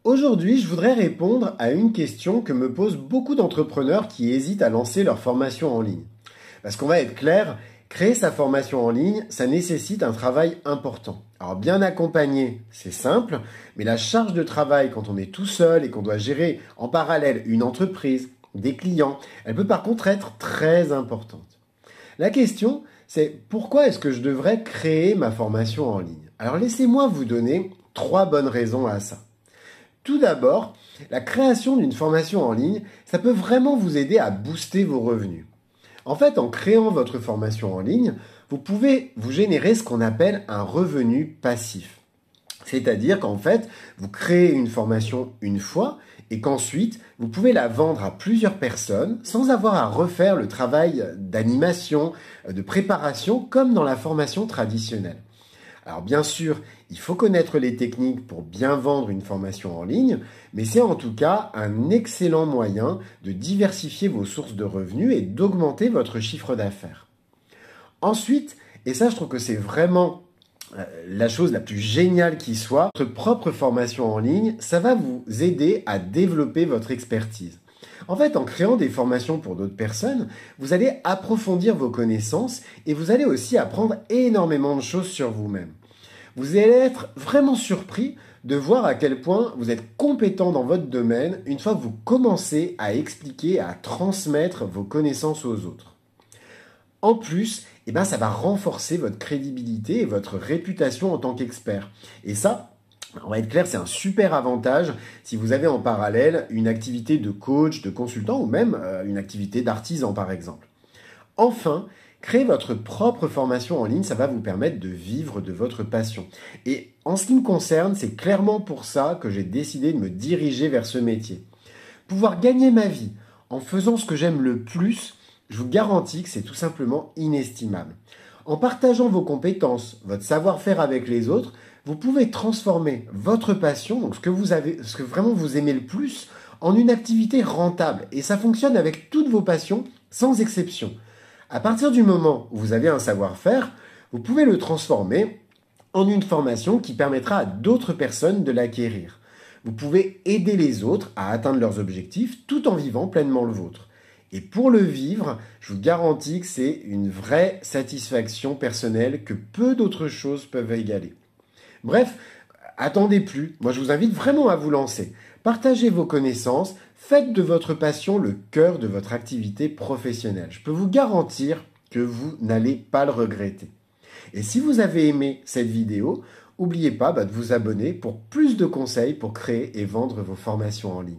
Aujourd'hui, je voudrais répondre à une question que me posent beaucoup d'entrepreneurs qui hésitent à lancer leur formation en ligne. Parce qu'on va être clair, créer sa formation en ligne, ça nécessite un travail important. Alors bien accompagné, c'est simple, mais la charge de travail quand on est tout seul et qu'on doit gérer en parallèle une entreprise, des clients, elle peut par contre être très importante. La question, c'est pourquoi est-ce que je devrais créer ma formation en ligne? Alors laissez-moi vous donner 3 bonnes raisons à ça. Tout d'abord, la création d'une formation en ligne, ça peut vraiment vous aider à booster vos revenus. En fait, en créant votre formation en ligne, vous pouvez vous générer ce qu'on appelle un revenu passif. C'est-à-dire qu'en fait, vous créez une formation une fois et qu'ensuite, vous pouvez la vendre à plusieurs personnes sans avoir à refaire le travail d'animation, de préparation comme dans la formation traditionnelle. Alors bien sûr, il faut connaître les techniques pour bien vendre une formation en ligne, mais c'est en tout cas un excellent moyen de diversifier vos sources de revenus et d'augmenter votre chiffre d'affaires. Ensuite, et ça je trouve que c'est vraiment la chose la plus géniale qui soit, votre propre formation en ligne, ça va vous aider à développer votre expertise. En fait, en créant des formations pour d'autres personnes, vous allez approfondir vos connaissances et vous allez aussi apprendre énormément de choses sur vous-même. Vous allez être vraiment surpris de voir à quel point vous êtes compétent dans votre domaine une fois que vous commencez à expliquer, à transmettre vos connaissances aux autres. En plus, ça va renforcer votre crédibilité et votre réputation en tant qu'expert. Et ça, on va être clair, c'est un super avantage si vous avez en parallèle une activité de coach, de consultant ou même une activité d'artisan par exemple. Enfin, créer votre propre formation en ligne, ça va vous permettre de vivre de votre passion. Et en ce qui me concerne, c'est clairement pour ça que j'ai décidé de me diriger vers ce métier. Pouvoir gagner ma vie en faisant ce que j'aime le plus, je vous garantis que c'est tout simplement inestimable. En partageant vos compétences, votre savoir-faire avec les autres, vous pouvez transformer votre passion, donc ce que vraiment vous aimez le plus, en une activité rentable. Et ça fonctionne avec toutes vos passions, sans exception. À partir du moment où vous avez un savoir-faire, vous pouvez le transformer en une formation qui permettra à d'autres personnes de l'acquérir. Vous pouvez aider les autres à atteindre leurs objectifs tout en vivant pleinement le vôtre. Et pour le vivre, je vous garantis que c'est une vraie satisfaction personnelle que peu d'autres choses peuvent égaler. Bref, attendez plus. Moi, je vous invite vraiment à vous lancer. Partagez vos connaissances, faites de votre passion le cœur de votre activité professionnelle. Je peux vous garantir que vous n'allez pas le regretter. Et si vous avez aimé cette vidéo, n'oubliez pas de vous abonner pour plus de conseils pour créer et vendre vos formations en ligne.